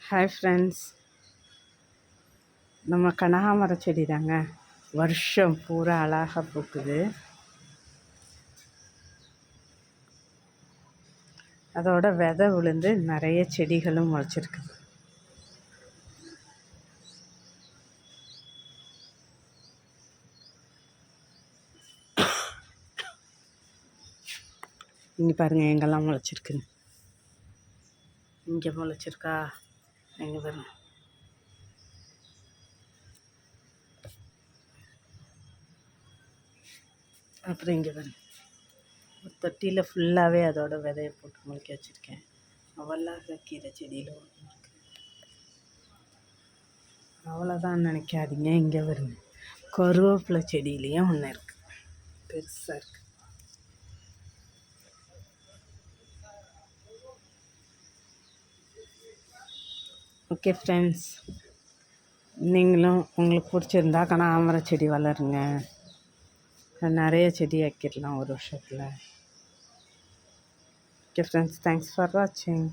Hi friends, நம்ம கனகாமர செடி தாங்க வருஷம் பூரா அழகாக பூக்குது. அதோட விதை விழுந்து நிறைய செடிகளும் முளைச்சிருக்குது. இங்கே பாருங்கள், எங்கெல்லாம் முளைச்சிருக்குன்னு. இங்கே முளைச்சிருக்கா, எங்கே பாருங்கள். அப்புறம் இங்கே பாருங்கள், ஒரு தொட்டியில் ஃபுல்லாகவே அதோட விதையை போட்டு முளைக்க வச்சுருக்கேன். அவலாக கீரை செடியில் ஒன்று இருக்குது. அவ்வளோதான் நினைக்காதீங்க, இங்கே வருங்க, கருவேப்பிலை செடியிலையும் ஒன்று இருக்குது, பெருசாக இருக்குது. ஓகே ஃப்ரெண்ட்ஸ், நீங்களும் உங்களுக்கு பிடிச்சிருந்தா கனகாமர செடி வளருங்க. நிறைய செடி வைக்கிடலாம் ஒரு வருஷத்தில். ஓகே ஃப்ரெண்ட்ஸ், தேங்க்ஸ் ஃபார் வாட்சிங்.